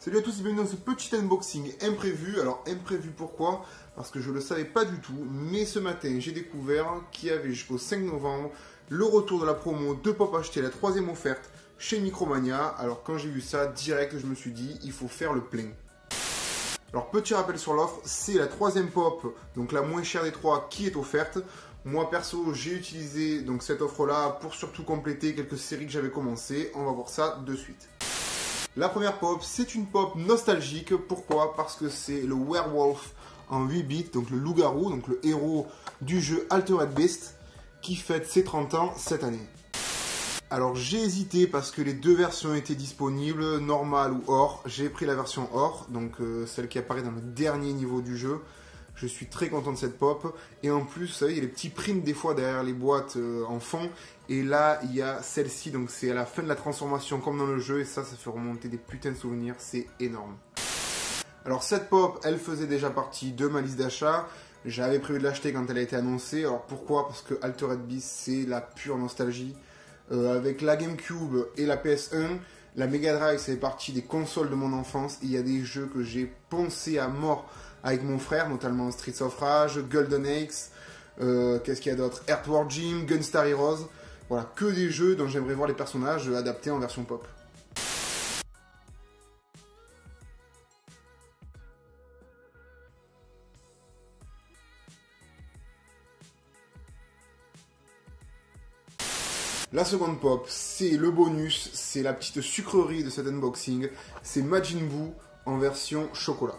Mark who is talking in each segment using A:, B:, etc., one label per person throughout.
A: Salut à tous et bienvenue dans ce petit unboxing imprévu. Alors imprévu pourquoi? Parce que je ne le savais pas du tout, mais ce matin j'ai découvert qu'il y avait jusqu'au 5 novembre le retour de la promo de Pop acheté, la troisième offerte chez Micromania. Alors quand j'ai vu ça, direct je me suis dit il faut faire le plein. Alors petit rappel sur l'offre, c'est la troisième Pop, donc la moins chère des trois qui est offerte. Moi perso j'ai utilisé donc cette offre là pour surtout compléter quelques séries que j'avais commencé. On va voir ça de suite. La première pop, c'est une pop nostalgique. Pourquoi? Parce que c'est le Werewolf en 8 bits, donc le loup-garou, donc le héros du jeu Altered Beast, qui fête ses 30 ans cette année. Alors j'ai hésité parce que les deux versions étaient disponibles, normale ou or. J'ai pris la version or, donc celle qui apparaît dans le dernier niveau du jeu. Je suis très content de cette pop. Et en plus, vous savez, il y a les petits prints des fois derrière les boîtes en fond. Et là, il y a celle-ci, donc c'est à la fin de la transformation comme dans le jeu. Et ça fait remonter des putains de souvenirs. C'est énorme. Alors cette pop, elle faisait déjà partie de ma liste d'achat. J'avais prévu de l'acheter quand elle a été annoncée. Alors pourquoi? Parce que Altered Beast, c'est la pure nostalgie. Avec la GameCube et la PS1, la Mega Drive, c'est partie des consoles de mon enfance. Il y a des jeux que j'ai poncé à mort avec mon frère, notamment Streets of Rage, Golden Axe, qu'est-ce qu'il y a d'autre, Earthworm Jim, Gunstar Heroes. Voilà, que des jeux dont j'aimerais voir les personnages adaptés en version pop. La seconde pop, c'est le bonus, c'est la petite sucrerie de cet unboxing, c'est Majin Buu en version chocolat.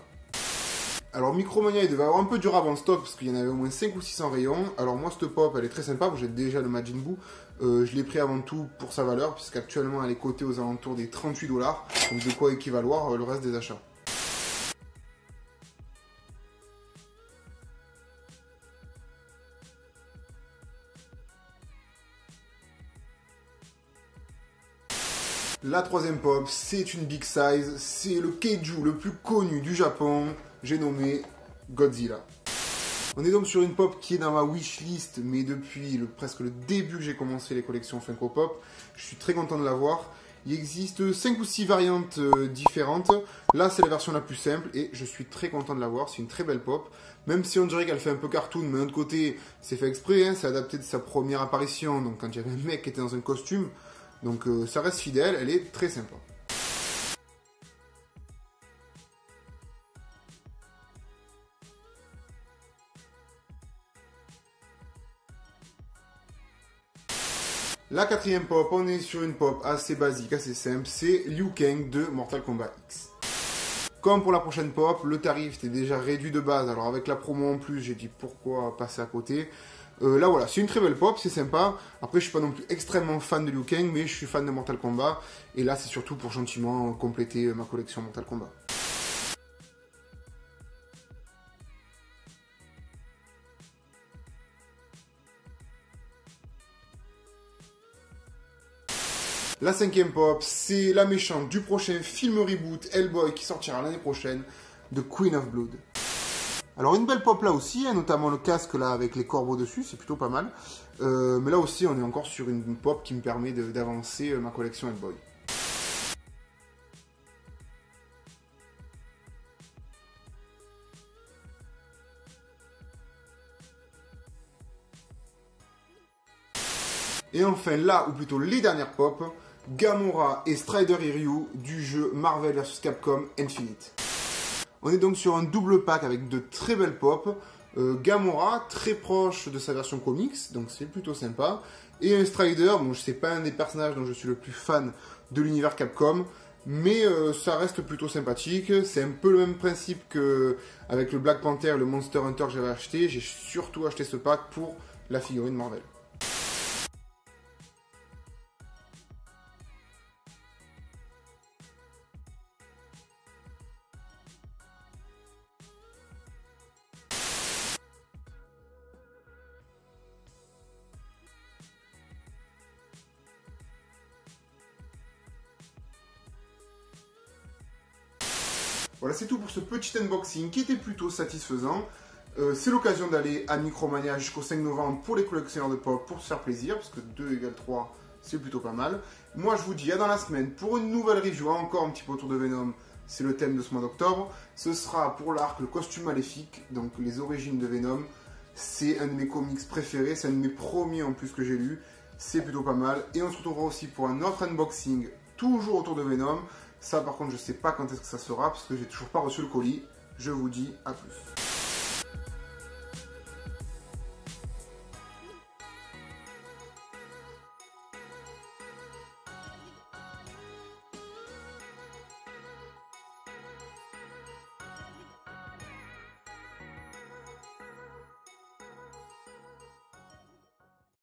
A: Alors Micromania, il devait avoir un peu du rab en stock parce qu'il y en avait au moins 5 ou 600 rayons. Alors moi cette pop, elle est très sympa, j'ai déjà le Majin Buu. Je l'ai pris avant tout pour sa valeur puisqu'actuellement elle est cotée aux alentours des 38 $, donc de quoi équivaloir le reste des achats. La troisième pop, c'est une big size, c'est le kaiju le plus connu du Japon, j'ai nommé Godzilla. On est donc sur une pop qui est dans ma wishlist, mais depuis presque le début que j'ai commencé les collections Funko Pop, je suis très content de l'avoir. Il existe 5 ou 6 variantes différentes, là c'est la version la plus simple et je suis très content de l'avoir, c'est une très belle pop. Même si on dirait qu'elle fait un peu cartoon, mais d'un autre côté c'est fait exprès, hein, c'est adapté de sa première apparition, donc quand il y avait un mec qui était dans un costume. Donc ça reste fidèle, elle est très sympa. La quatrième pop, on est sur une pop assez basique, assez simple, c'est Liu Kang de Mortal Kombat X. Comme pour la prochaine pop, le tarif était déjà réduit de base, alors avec la promo en plus, j'ai dit pourquoi passer à côté. Là voilà, c'est une très belle pop, c'est sympa. Après je suis pas non plus extrêmement fan de Liu Kang, mais je suis fan de Mortal Kombat. Et là c'est surtout pour gentiment compléter ma collection Mortal Kombat. La cinquième pop, c'est la méchante du prochain film reboot Hellboy qui sortira l'année prochaine, de Queen of Blood. Alors une belle pop là aussi, hein, notamment le casque là avec les corbeaux dessus, c'est plutôt pas mal. Mais là aussi on est encore sur une pop qui me permet d'avancer ma collection Hellboy. Et enfin là, ou plutôt les dernières pop, Gamora et Strider et Ryu du jeu Marvel vs Capcom Infinite. On est donc sur un double pack avec de très belles pop. Gamora, très proche de sa version comics, donc c'est plutôt sympa. Et un Strider, bon, c'est pas un des personnages dont je suis le plus fan de l'univers Capcom, mais ça reste plutôt sympathique. C'est un peu le même principe qu'avec le Black Panther et le Monster Hunter que j'avais acheté. J'ai surtout acheté ce pack pour la figurine Marvel. Voilà, c'est tout pour ce petit unboxing qui était plutôt satisfaisant. C'est l'occasion d'aller à Micromania jusqu'au 5 novembre pour les collectionneurs de pop pour se faire plaisir, parce que 2 égale 3, c'est plutôt pas mal. Moi, je vous dis à dans la semaine pour une nouvelle review, encore un petit peu autour de Venom, c'est le thème de ce mois d'octobre. Ce sera pour l'arc le costume maléfique, donc les origines de Venom. C'est un de mes comics préférés, c'est un de mes premiers en plus que j'ai lu. C'est plutôt pas mal. Et on se retrouvera aussi pour un autre unboxing, toujours autour de Venom. Ça par contre je sais pas quand est-ce que ça sera, parce que j'ai toujours pas reçu le colis. Je vous dis à plus.